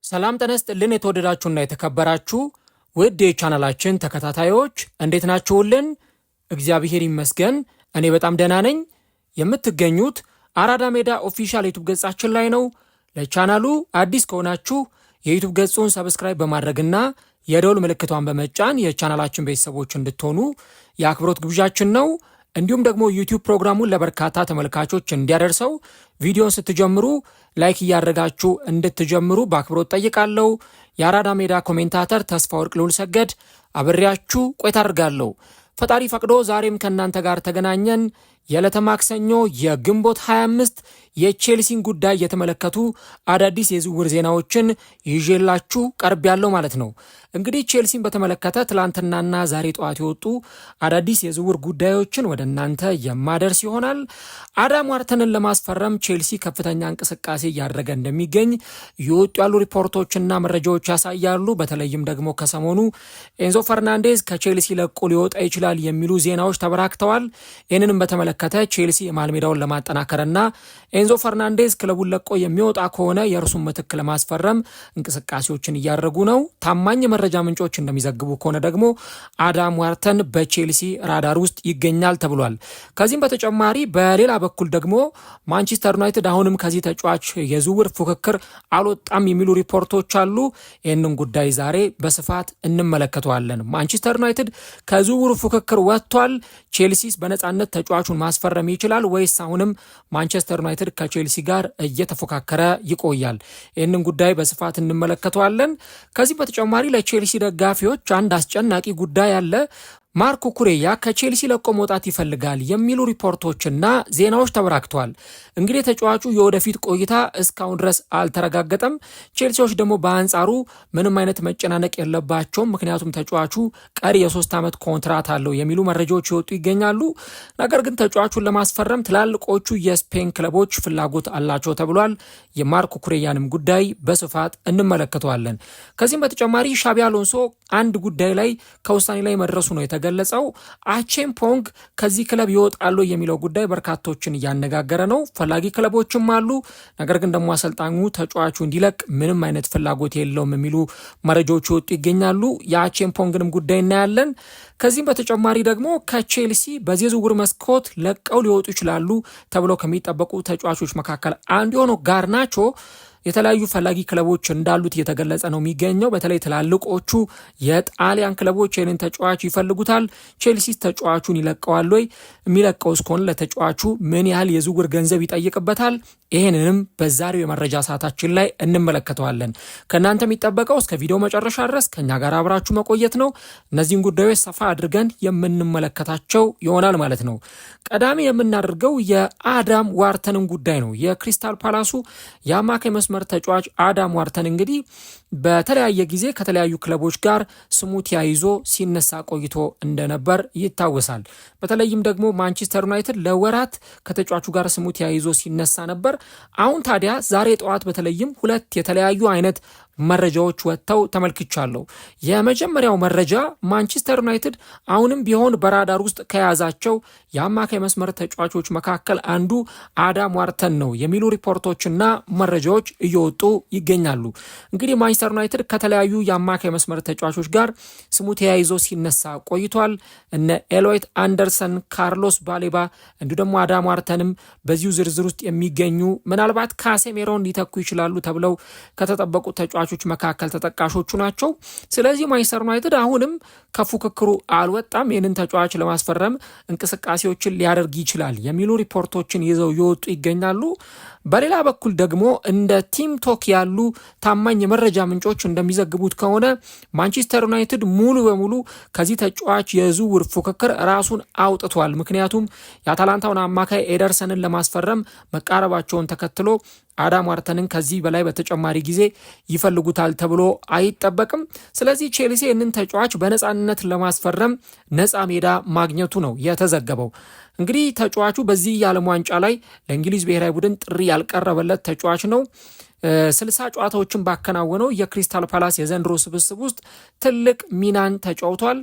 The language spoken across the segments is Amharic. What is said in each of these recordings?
ሰላም ተነስተልን የተወደዳችሁና የተከበራችሁ ውድ የቻናላችን ተከታታዮች እንዴት ናችሁልን? እግዚአብሔር ይመስገን እኔ በጣም ደህና ነኝ። የምትገኙት አራዳ ሜዳ ኦፊሻል ዩቲዩብ ገጻችን ላይ ነው። ለቻናሉ አዲስ ከሆናችሁ የዩቲዩብ ገጹን ሰብስክራይብ በማድረግና የደወል ምልክቷን በመጫን የቻናላችን ቤተሰቦች እንድትሆኑ የአክብሮት ግብዣችን ነው። እንዲሁም ደግሞ ዩቲዩብ ፕሮግራሙን ለበርካታ ተመልካቾች እንዲያደርሰው ቪዲዮን ስትጀምሩ ላይክ እያደረጋችሁ እንድትጀምሩ በአክብሮት ጠይቃለሁ። የአራዳ ሜዳ ኮሜንታተር ተስፋ ወርቅ ልዑል ሰገድ አብሬያችሁ ቆይታ አድርጋለሁ። ፈጣሪ ፈቅዶ ዛሬም ከእናንተ ጋር ተገናኘን። የዕለተ ማክሰኞ የግንቦት 25 የቼልሲን ጉዳይ የተመለከቱ አዳዲስ የዝውውር ዜናዎችን ይዤላችሁ ቀርብ ያለው ማለት ነው። እንግዲህ ቼልሲን በተመለከተ ትላንትናና ዛሬ ጠዋት የወጡ አዳዲስ የዝውውር ጉዳዮችን ወደ እናንተ የማደርስ ይሆናል። አዳም ዋርተንን ለማስፈረም ቼልሲ ከፍተኛ እንቅስቃሴ እያደረገ እንደሚገኝ የወጡ ያሉ ሪፖርቶችና መረጃዎች ያሳያሉ። በተለይም ደግሞ ከሰሞኑ ኤንዞ ፈርናንዴዝ ከቼልሲ ለቆ ሊወጣ ይችላል የሚሉ ዜናዎች ተበራክተዋል። ይህንንም በተመለከተ ቼልሲ የመሃል ሜዳውን ለማጠናከርና ኤንዞ ፈርናንዴዝ ክለቡን ለቆ የሚወጣ ከሆነ የእርሱን ምትክ ለማስፈረም እንቅስቃሴዎችን እያደረጉ ነው። ታማኝ መረጃ ምንጮች እንደሚዘግቡ ከሆነ ደግሞ አዳም ዋርተን በቼልሲ ራዳር ውስጥ ይገኛል ተብሏል። ከዚህም በተጨማሪ በሌላ በኩል ደግሞ ማንቸስተር ዩናይትድ አሁንም ከዚህ ተጫዋች የዝውውር ፉክክር አልወጣም የሚሉ ሪፖርቶች አሉ። ይህንን ጉዳይ ዛሬ በስፋት እንመለከተዋለን። ማንቸስተር ዩናይትድ ከዝውውር ፉክክር ወጥቷል። ቼልሲስ በነፃነት ተጫዋቹን ማስፈረም ይችላል ወይስ አሁንም ማንቸስተር ዩናይትድ ከቼልሲ ጋር እየተፎካከረ ይቆያል? ይህንን ጉዳይ በስፋት እንመለከተዋለን። ከዚህ በተጨማሪ ለቼልሲ ደጋፊዎች አንድ አስጨናቂ ጉዳይ አለ። ማርኮ ኩሬያ ከቼልሲ ለቆ መውጣት ይፈልጋል የሚሉ ሪፖርቶችና ዜናዎች ተበራክተዋል። እንግዲህ ተጫዋቹ የወደፊት ቆይታ እስካሁን ድረስ አልተረጋገጠም። ቼልሲዎች ደግሞ በአንጻሩ ምንም አይነት መጨናነቅ የለባቸውም፣ ምክንያቱም ተጫዋቹ ቀሪ የ3 ዓመት ኮንትራት አለው የሚሉ መረጃዎች ይወጡ ይገኛሉ። ነገር ግን ተጫዋቹን ለማስፈረም ትላልቆቹ የስፔን ክለቦች ፍላጎት አላቸው ተብሏል። የማርኮ ኩሬያንም ጉዳይ በስፋት እንመለከተዋለን። ከዚህም በተጨማሪ ሻቢ አሎንሶ አንድ ጉዳይ ላይ ከውሳኔ ላይ መድረሱ ነው ገለጸው። አቼምፖንግ ከዚህ ክለብ ይወጣሉ የሚለው ጉዳይ በርካቶችን እያነጋገረ ነው። ፈላጊ ክለቦችም አሉ። ነገር ግን ደግሞ አሰልጣኙ ተጫዋቹ እንዲለቅ ምንም አይነት ፍላጎት የለውም የሚሉ መረጃዎች ይወጡ ይገኛሉ። የአቼምፖንግንም ጉዳይ እናያለን። ከዚህም በተጨማሪ ደግሞ ከቼልሲ በዚህ ዝውውር መስኮት ለቀው ሊወጡ ይችላሉ ተብለው ከሚጠበቁ ተጫዋቾች መካከል አንዱ የሆነው ጋርናቾ የተለያዩ ፈላጊ ክለቦች እንዳሉት እየተገለጸ ነው የሚገኘው። በተለይ ትላልቆቹ የጣሊያን ክለቦች ይህንን ተጫዋች ይፈልጉታል። ቼልሲስ ተጫዋቹን ይለቀዋል ወይ? የሚለቀው እስከሆነ ለተጫዋቹ ምን ያህል የዝውውር ገንዘብ ይጠይቅበታል? ይህንንም በዛሬው የመረጃ ሰዓታችን ላይ እንመለከተዋለን። ከእናንተ የሚጠበቀው እስከ ቪዲዮ መጨረሻ ድረስ ከኛ ጋር አብራችሁ መቆየት ነው። እነዚህን ጉዳዮች ሰፋ አድርገን የምንመለከታቸው ይሆናል ማለት ነው። ቀዳሚ የምናደርገው የአዳም ዋርተንን ጉዳይ ነው። የክሪስታል ፓላሱ የአማካይ መስመር ተጫዋች አዳም ዋርተን እንግዲህ በተለያየ ጊዜ ከተለያዩ ክለቦች ጋር ስሙ ተያይዞ ሲነሳ ቆይቶ እንደነበር ይታወሳል። በተለይም ደግሞ ማንቸስተር ዩናይትድ ለወራት ከተጫዋቹ ጋር ስሙ ተያይዞ ሲነሳ ነበር። አሁን ታዲያ ዛሬ ጠዋት በተለይም ሁለት የተለያዩ አይነት መረጃዎች ወጥተው ተመልክቻለሁ። የመጀመሪያው መረጃ ማንቸስተር ዩናይትድ አሁንም ቢሆን በራዳር ውስጥ ከያዛቸው የአማካይ መስመር ተጫዋቾች መካከል አንዱ አዳም ዋርተን ነው የሚሉ ሪፖርቶችና መረጃዎች እየወጡ ይገኛሉ። እንግዲህ ማንቸስተር ዩናይትድ ከተለያዩ የአማካይ መስመር ተጫዋቾች ጋር ስሙ ተያይዞ ሲነሳ ቆይቷል። እነ ኤሎይት አንደርሰን፣ ካርሎስ ባሌባ እንዲሁ ደግሞ አዳም ዋርተንም በዚሁ ዝርዝር ውስጥ የሚገኙ ምናልባት ካሴሜሮን ሊተኩ ይችላሉ ተብለው ከተጠበቁ ተጫዋቾች መካከል ተጠቃሾቹ ናቸው። ስለዚህ ማንቸስተር ዩናይትድ አሁንም ከፉክክሩ አልወጣም። ይህንን ተጫዋች ለማስፈረም እንቅስቃሴዎችን ሊያደርግ ይችላል የሚሉ ሪፖርቶችን ይዘው ይወጡ ይገኛሉ። በሌላ በኩል ደግሞ እንደ ቲም ቶክ ያሉ ታማኝ የመረጃ ምንጮች እንደሚዘግቡት ከሆነ ማንቸስተር ዩናይትድ ሙሉ በሙሉ ከዚህ ተጫዋች የዝውውር ፉክክር ራሱን አውጥቷል። ምክንያቱም የአታላንታውን አማካይ ኤደርሰንን ለማስፈረም መቃረባቸውን ተከትሎ አዳም ዋርተንን ከዚህ በላይ በተጨማሪ ጊዜ ይፈልጉታል ተብሎ አይጠበቅም። ስለዚህ ቼልሲ ይህንን ተጫዋች በነፃነት ለማስፈረም ነፃ ሜዳ ማግኘቱ ነው የተዘገበው። እንግዲህ ተጫዋቹ በዚህ የዓለም ዋንጫ ላይ ለእንግሊዝ ብሔራዊ ቡድን ጥሪ ያልቀረበለት ተጫዋች ነው። 60 ጨዋታዎችን ባከናወነው የክሪስታል ፓላስ የዘንድሮ ስብስብ ውስጥ ትልቅ ሚናን ተጫውቷል።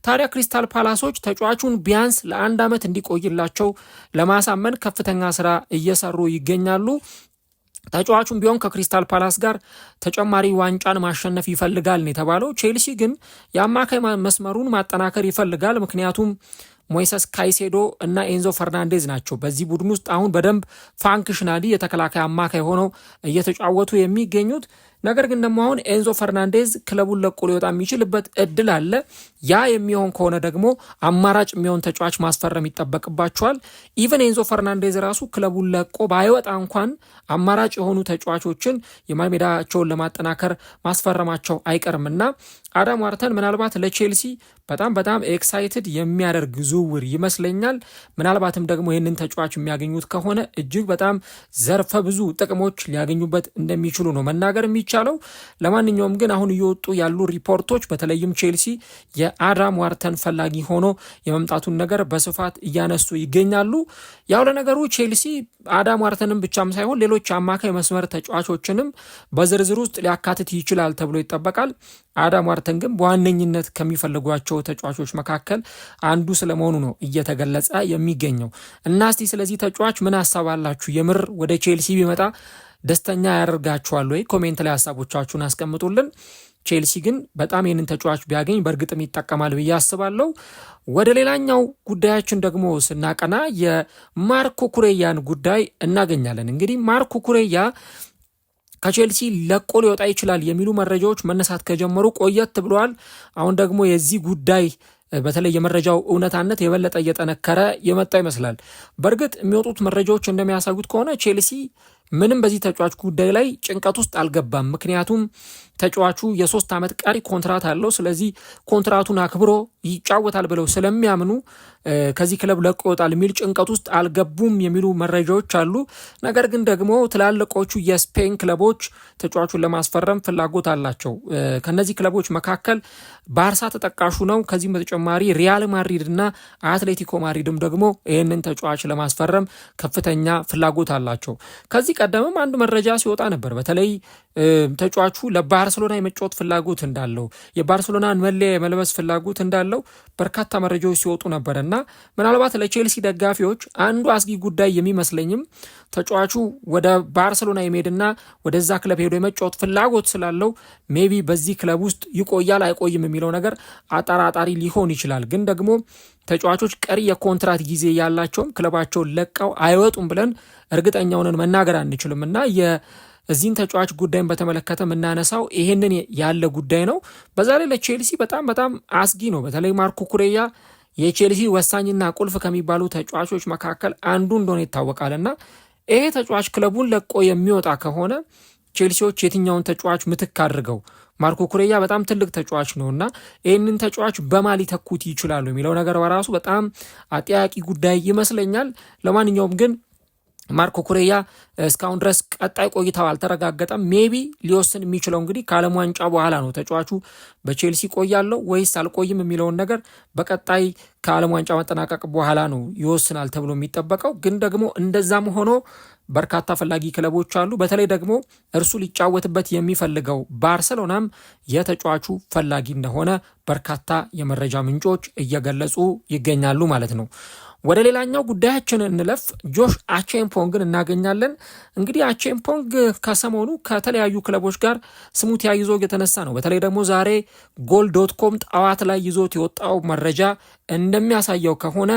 ታዲያ ክሪስታል ፓላሶች ተጫዋቹን ቢያንስ ለ1 ዓመት እንዲቆይላቸው ለማሳመን ከፍተኛ ስራ እየሰሩ ይገኛሉ። ተጫዋቹም ቢሆን ከክሪስታል ፓላስ ጋር ተጨማሪ ዋንጫን ማሸነፍ ይፈልጋል ነው የተባለው። ቼልሲ ግን የአማካይ መስመሩን ማጠናከር ይፈልጋል። ምክንያቱም ሞይሰስ ካይሴዶ እና ኤንዞ ፈርናንዴዝ ናቸው በዚህ ቡድን ውስጥ አሁን በደንብ ፋንክሽናሊ የተከላካይ አማካይ ሆነው እየተጫወቱ የሚገኙት። ነገር ግን ደግሞ አሁን ኤንዞ ፈርናንዴዝ ክለቡን ለቆ ሊወጣ የሚችልበት እድል አለ። ያ የሚሆን ከሆነ ደግሞ አማራጭ የሚሆን ተጫዋች ማስፈረም ይጠበቅባቸዋል። ኢቨን ኤንዞ ፈርናንዴዝ ራሱ ክለቡን ለቆ ባይወጣ እንኳን አማራጭ የሆኑ ተጫዋቾችን የመሃል ሜዳቸውን ለማጠናከር ማስፈረማቸው አይቀርምና አዳም ዋርተን ምናልባት ለቼልሲ በጣም ኤክሳይትድ የሚያደርግ ዝውውር ይመስለኛል። ምናልባትም ደግሞ ይህንን ተጫዋች የሚያገኙት ከሆነ እጅግ በጣም ዘርፈ ብዙ ጥቅሞች ሊያገኙበት እንደሚችሉ ነው መናገር የሚቻለው። ለማንኛውም ግን አሁን እየወጡ ያሉ ሪፖርቶች በተለይም ቼልሲ የአዳም ዋርተን ፈላጊ ሆኖ የመምጣቱን ነገር በስፋት እያነሱ ይገኛሉ። ያው ለነገሩ ቼልሲ አዳም ዋርተንም ብቻም ሳይሆን ሌሎች አማካይ መስመር ተጫዋቾችንም በዝርዝር ውስጥ ሊያካትት ይችላል ተብሎ ይጠበቃል። አዳም ዋርተን ግን በዋነኝነት ከሚፈልጓቸው ተጫዋቾች መካከል አንዱ ስለመሆኑ ነው እየተገለጸ የሚገኘው። እና እስቲ ስለዚህ ተጫዋች ምን ሀሳብ አላችሁ? የምር ወደ ቼልሲ ቢመጣ ደስተኛ ያደርጋችኋል ወይ? ኮሜንት ላይ ሀሳቦቻችሁን አስቀምጡልን። ቼልሲ ግን በጣም ይህንን ተጫዋች ቢያገኝ በእርግጥም ይጠቀማል ብዬ አስባለሁ። ወደ ሌላኛው ጉዳያችን ደግሞ ስናቀና የማርኮ ኩሬያን ጉዳይ እናገኛለን። እንግዲህ ማርኮ ኩሬያ ከቼልሲ ለቆ ሊወጣ ይችላል የሚሉ መረጃዎች መነሳት ከጀመሩ ቆየት ብለዋል። አሁን ደግሞ የዚህ ጉዳይ በተለይ የመረጃው እውነታነት የበለጠ እየጠነከረ የመጣ ይመስላል። በእርግጥ የሚወጡት መረጃዎች እንደሚያሳዩት ከሆነ ቼልሲ ምንም በዚህ ተጫዋች ጉዳይ ላይ ጭንቀት ውስጥ አልገባም። ምክንያቱም ተጫዋቹ የ3 ዓመት ቀሪ ኮንትራት አለው። ስለዚህ ኮንትራቱን አክብሮ ይጫወታል ብለው ስለሚያምኑ ከዚህ ክለብ ለቆ ይወጣል የሚል ጭንቀት ውስጥ አልገቡም የሚሉ መረጃዎች አሉ። ነገር ግን ደግሞ ትላልቆቹ የስፔን ክለቦች ተጫዋቹን ለማስፈረም ፍላጎት አላቸው። ከነዚህ ክለቦች መካከል ባርሳ ተጠቃሹ ነው። ከዚህም በተጨማሪ ሪያል ማድሪድ እና አትሌቲኮ ማድሪድም ደግሞ ይህንን ተጫዋች ለማስፈረም ከፍተኛ ፍላጎት አላቸው። ከዚህ ቀደምም አንድ መረጃ ሲወጣ ነበር። በተለይ ተጫዋቹ ለባርሴሎና የመጫወት ፍላጎት እንዳለው፣ የባርሴሎናን መለያ የመልበስ ፍላጎት እንዳለው በርካታ መረጃዎች ሲወጡ ነበር እና ምናልባት ለቼልሲ ደጋፊዎች አንዱ አስጊ ጉዳይ የሚመስለኝም ተጫዋቹ ወደ ባርሴሎና የመሄድና ወደዛ ክለብ ሄዶ የመጫወት ፍላጎት ስላለው ሜቢ በዚህ ክለብ ውስጥ ይቆያል አይቆይም የሚለው ነገር አጠራጣሪ ሊሆን ይችላል። ግን ደግሞ ተጫዋቾች ቀሪ የኮንትራት ጊዜ ያላቸውም ክለባቸውን ለቀው አይወጡም ብለን እርግጠኛውን መናገር አንችልም እና የዚህን ተጫዋች ጉዳይን በተመለከተ የምናነሳው ይሄንን ያለ ጉዳይ ነው። በዛ ላይ ለቼልሲ በጣም አስጊ ነው። በተለይ ማርኮ ኩሬያ የቼልሲ ወሳኝና ቁልፍ ከሚባሉ ተጫዋቾች መካከል አንዱ እንደሆነ ይታወቃልና ይሄ ተጫዋች ክለቡን ለቆ የሚወጣ ከሆነ ቼልሲዎች የትኛውን ተጫዋች ምትክ አድርገው ማርኮ ኩሬያ በጣም ትልቅ ተጫዋች ነውና ይህንን ተጫዋች በማን ሊተኩት ይችላሉ የሚለው ነገር በራሱ በጣም አጠያቂ ጉዳይ ይመስለኛል። ለማንኛውም ግን ማርኮ ኩሬያ እስካሁን ድረስ ቀጣይ ቆይታው አልተረጋገጠም። ሜቢ ሊወስን የሚችለው እንግዲህ ከዓለም ዋንጫ በኋላ ነው። ተጫዋቹ በቼልሲ ቆያለሁ ወይስ አልቆይም የሚለውን ነገር በቀጣይ ከዓለም ዋንጫ መጠናቀቅ በኋላ ነው ይወስናል ተብሎ የሚጠበቀው። ግን ደግሞ እንደዛም ሆኖ በርካታ ፈላጊ ክለቦች አሉ። በተለይ ደግሞ እርሱ ሊጫወትበት የሚፈልገው ባርሰሎናም የተጫዋቹ ፈላጊ እንደሆነ በርካታ የመረጃ ምንጮች እየገለጹ ይገኛሉ ማለት ነው። ወደ ሌላኛው ጉዳያችን እንለፍ። ጆሽ አቼምፖንግን እናገኛለን። እንግዲህ አቼምፖንግ ከሰሞኑ ከተለያዩ ክለቦች ጋር ስሙ ተያይዞ የተነሳ ነው። በተለይ ደግሞ ዛሬ ጎል.ኮም ጠዋት ላይ ይዞት የወጣው መረጃ እንደሚያሳየው ከሆነ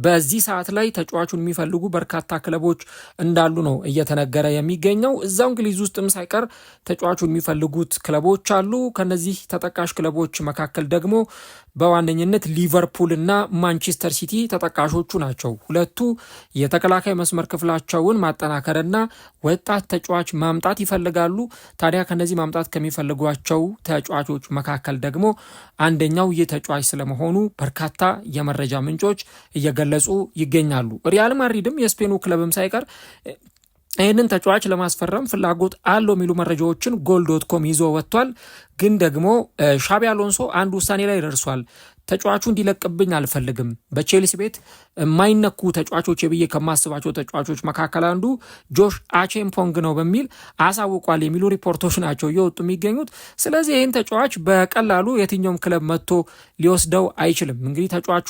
በዚህ ሰዓት ላይ ተጫዋቹን የሚፈልጉ በርካታ ክለቦች እንዳሉ ነው እየተነገረ የሚገኘው። እዛው እንግሊዝ ውስጥም ሳይቀር ተጫዋቹን የሚፈልጉት ክለቦች አሉ። ከነዚህ ተጠቃሽ ክለቦች መካከል ደግሞ በዋነኝነት ሊቨርፑል እና ማንቸስተር ሲቲ ተጠቃሾቹ ናቸው። ሁለቱ የተከላካይ መስመር ክፍላቸውን ማጠናከርና ወጣት ተጫዋች ማምጣት ይፈልጋሉ። ታዲያ ከነዚህ ማምጣት ከሚፈልጓቸው ተጫዋቾች መካከል ደግሞ አንደኛው ይህ ተጫዋች ስለመሆኑ በርካታ የመረጃ ምንጮች እየገለጹ ይገኛሉ። ሪያል ማድሪድም የስፔኑ ክለብም ሳይቀር ይህንን ተጫዋች ለማስፈረም ፍላጎት አለው የሚሉ መረጃዎችን ጎል.ኮም ይዞ ወጥቷል። ግን ደግሞ ሻቢ አሎንሶ አንድ ውሳኔ ላይ ደርሷል። ተጫዋቹ እንዲለቅብኝ አልፈልግም፣ በቼልሲ ቤት የማይነኩ ተጫዋቾች ብዬ ከማስባቸው ተጫዋቾች መካከል አንዱ ጆሽ አቼምፖንግ ነው በሚል አሳውቋል የሚሉ ሪፖርቶች ናቸው እየወጡ የሚገኙት። ስለዚህ ይህን ተጫዋች በቀላሉ የትኛውም ክለብ መጥቶ ሊወስደው አይችልም። እንግዲህ ተጫዋቹ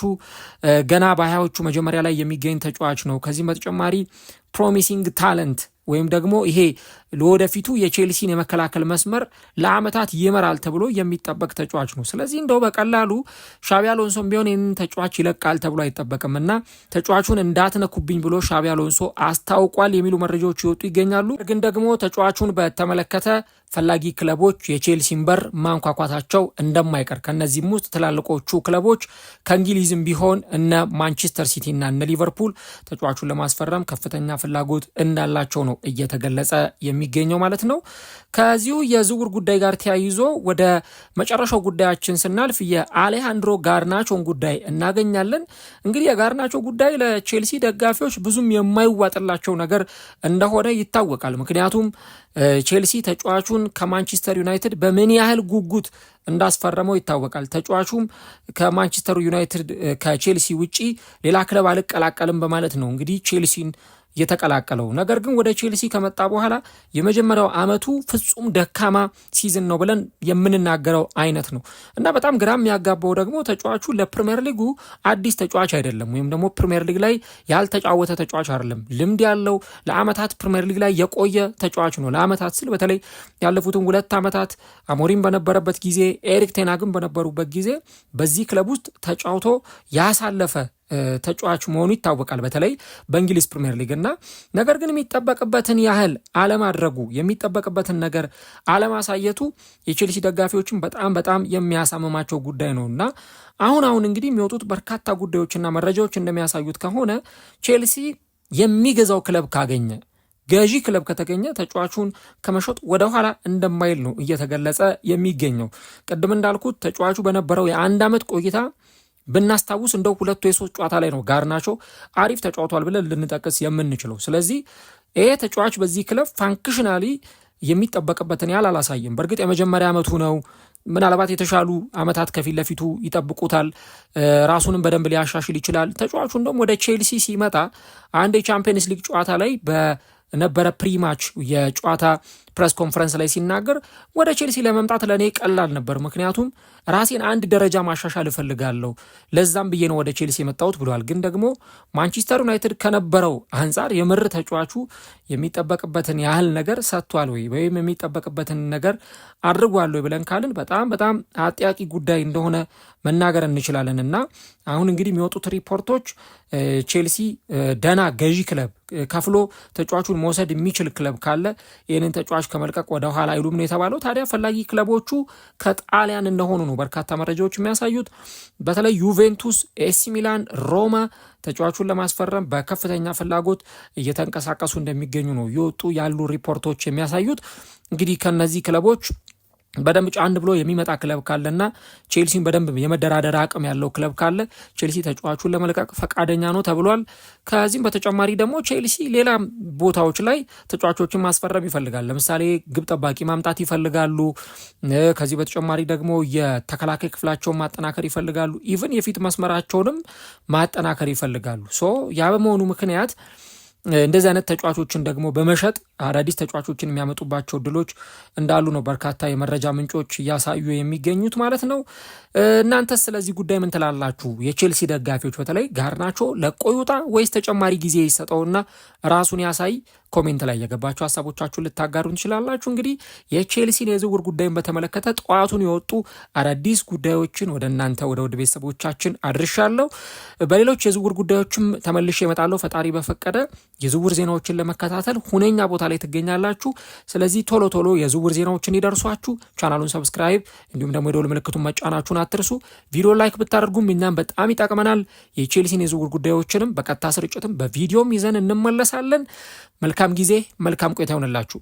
ገና በ20ዎቹ መጀመሪያ ላይ የሚገኝ ተጫዋች ነው። ከዚህም በተጨማሪ ፕሮሚሲንግ ታለንት ወይም ደግሞ ይሄ ለወደፊቱ የቼልሲን የመከላከል መስመር ለዓመታት ይመራል ተብሎ የሚጠበቅ ተጫዋች ነው። ስለዚህ እንደው በቀላሉ ሻቢ አሎንሶም ቢሆን ይህንን ተጫዋች ይለቃል ተብሎ አይጠበቅምና ተጫዋቹን እንዳትነኩብኝ ብሎ ሻቢ አሎንሶ አስታውቋል የሚሉ መረጃዎች ይወጡ ይገኛሉ። ግን ደግሞ ተጫዋቹን በተመለከተ ፈላጊ ክለቦች የቼልሲን በር ማንኳኳታቸው እንደማይቀር ከነዚህም ውስጥ ትላልቆቹ ክለቦች ከእንግሊዝም ቢሆን እነ ማንቸስተር ሲቲ እና እነ ሊቨርፑል ተጫዋቹን ለማስፈረም ከፍተኛ ፍላጎት እንዳላቸው ነው እየተገለጸ የሚገኘው ማለት ነው። ከዚሁ የዝውውር ጉዳይ ጋር ተያይዞ ወደ መጨረሻው ጉዳያችን ስናልፍ የአሌሃንድሮ ጋርናቾን ጉዳይ እናገኛለን። እንግዲህ የጋርናቾ ጉዳይ ለቼልሲ ደጋፊዎች ብዙም የማይዋጥላቸው ነገር እንደሆነ ይታወቃል። ምክንያቱም ቼልሲ ተጫዋቹን ከማንቸስተር ዩናይትድ በምን ያህል ጉጉት እንዳስፈረመው ይታወቃል። ተጫዋቹም ከማንቸስተር ዩናይትድ ከቼልሲ ውጪ ሌላ ክለብ አልቀላቀልም በማለት ነው እንግዲህ ቼልሲን የተቀላቀለው። ነገር ግን ወደ ቼልሲ ከመጣ በኋላ የመጀመሪያው ዓመቱ ፍጹም ደካማ ሲዝን ነው ብለን የምንናገረው አይነት ነው እና በጣም ግራ የሚያጋባው ደግሞ ተጫዋቹ ለፕሪሚየር ሊጉ አዲስ ተጫዋች አይደለም፣ ወይም ደግሞ ፕሪሚየር ሊግ ላይ ያልተጫወተ ተጫዋች አይደለም። ልምድ ያለው ለዓመታት ፕሪሚየር ሊግ ላይ የቆየ ተጫዋች ነው። ለዓመታት ስል በተለይ ያለፉትን 2 ዓመታት አሞሪም በነበረበት ጊዜ፣ ኤሪክ ቴናግም በነበሩበት ጊዜ በዚህ ክለብ ውስጥ ተጫውቶ ያሳለፈ ተጫዋች መሆኑ ይታወቃል፣ በተለይ በእንግሊዝ ፕሪሚየር ሊግ እና ነገር ግን የሚጠበቅበትን ያህል አለማድረጉ የሚጠበቅበትን ነገር አለማሳየቱ የቼልሲ ደጋፊዎችን በጣም የሚያሳምማቸው ጉዳይ ነው እና አሁን እንግዲህ የሚወጡት በርካታ ጉዳዮችና መረጃዎች እንደሚያሳዩት ከሆነ ቼልሲ የሚገዛው ክለብ ካገኘ ገዢ ክለብ ከተገኘ ተጫዋቹን ከመሸጥ ወደ ኋላ እንደማይል ነው እየተገለጸ የሚገኘው። ቅድም እንዳልኩት ተጫዋቹ በነበረው የ1 ዓመት ቆይታ ብናስታውስ እንደው 2 ወይ 3 ጨዋታ ላይ ነው ጋርናቾ አሪፍ ተጫውቷል ብለን ልንጠቅስ የምንችለው። ስለዚህ ይሄ ተጫዋች በዚህ ክለብ ፋንክሽናሊ የሚጠበቅበትን ያህል አላሳየም። በእርግጥ የመጀመሪያ ዓመቱ ነው። ምናልባት የተሻሉ ዓመታት ከፊት ለፊቱ ይጠብቁታል። ራሱንም በደንብ ሊያሻሽል ይችላል። ተጫዋቹ እንደውም ወደ ቼልሲ ሲመጣ አንድ የቻምፒየንስ ሊግ ጨዋታ ላይ በነበረ ፕሪማች የጨዋታ ፕሬስ ኮንፈረንስ ላይ ሲናገር ወደ ቼልሲ ለመምጣት ለእኔ ቀላል ነበር፣ ምክንያቱም ራሴን 1 ደረጃ ማሻሻል እፈልጋለሁ፣ ለዛም ብዬ ነው ወደ ቼልሲ የመጣሁት ብሏል። ግን ደግሞ ማንቸስተር ዩናይትድ ከነበረው አንጻር የምር ተጫዋቹ የሚጠበቅበትን ያህል ነገር ሰጥቷል ወይ ወይም የሚጠበቅበትን ነገር አድርጓል ወይ ብለን ካልን በጣም አጥያቂ ጉዳይ እንደሆነ መናገር እንችላለን እና አሁን እንግዲህ የሚወጡት ሪፖርቶች ቼልሲ ደና ገዢ ክለብ ከፍሎ ተጫዋቹን መውሰድ የሚችል ክለብ ካለ ይህንን ተጫዋች ከመልቀቅ ወደ ኋላ አይሉም ነው የተባለው። ታዲያ ፈላጊ ክለቦቹ ከጣሊያን እንደሆኑ ነው በርካታ መረጃዎች የሚያሳዩት። በተለይ ዩቬንቱስ፣ ኤሲ ሚላን፣ ሮማ ተጫዋቹን ለማስፈረም በከፍተኛ ፍላጎት እየተንቀሳቀሱ እንደሚገኙ ነው የወጡ ያሉ ሪፖርቶች የሚያሳዩት። እንግዲህ ከነዚህ ክለቦች በደንብ ጫን ብሎ የሚመጣ ክለብ ካለና ቼልሲን በደንብ የመደራደር አቅም ያለው ክለብ ካለ ቼልሲ ተጫዋቹን ለመልቀቅ ፈቃደኛ ነው ተብሏል። ከዚህም በተጨማሪ ደግሞ ቼልሲ ሌላ ቦታዎች ላይ ተጫዋቾችን ማስፈረም ይፈልጋል። ለምሳሌ ግብ ጠባቂ ማምጣት ይፈልጋሉ። ከዚህ በተጨማሪ ደግሞ የተከላካይ ክፍላቸውን ማጠናከር ይፈልጋሉ። ኢቭን የፊት መስመራቸውንም ማጠናከር ይፈልጋሉ። ያ በመሆኑ ምክንያት እንደዚህ አይነት ተጫዋቾችን ደግሞ በመሸጥ አዳዲስ ተጫዋቾችን የሚያመጡባቸው እድሎች እንዳሉ ነው በርካታ የመረጃ ምንጮች እያሳዩ የሚገኙት ማለት ነው። እናንተስ ስለዚህ ጉዳይ ምን ትላላችሁ? የቼልሲ ደጋፊዎች በተለይ ጋርናቾ ለቆ ይውጣ ወይስ ተጨማሪ ጊዜ ይሰጠውና ራሱን ያሳይ? ኮሜንት ላይ የገባችሁ ሀሳቦቻችሁን ልታጋሩ እንችላላችሁ። እንግዲህ የቼልሲን የዝውውር ጉዳይን በተመለከተ ጠዋቱን የወጡ አዳዲስ ጉዳዮችን ወደ እናንተ ወደ ውድ ቤተሰቦቻችን አድርሻለሁ። በሌሎች የዝውውር ጉዳዮችም ተመልሼ እመጣለሁ ፈጣሪ በፈቀደ። የዝውውር ዜናዎችን ለመከታተል ሁነኛ ቦታ ላይ ትገኛላችሁ። ስለዚህ ቶሎ የዝውውር ዜናዎችን ይደርሷችሁ ቻናሉን ሰብስክራይብ እንዲሁም ደግሞ የደወል ምልክቱን መጫናችሁን አትርሱ። ቪዲዮ ላይክ ብታደርጉም እኛም በጣም ይጠቅመናል። የቼልሲን የዝውውር ጉዳዮችንም በቀጥታ ስርጭትም በቪዲዮም ይዘን እንመለሳለን። መልካም ጊዜ፣ መልካም ቆይታ ይሆንላችሁ።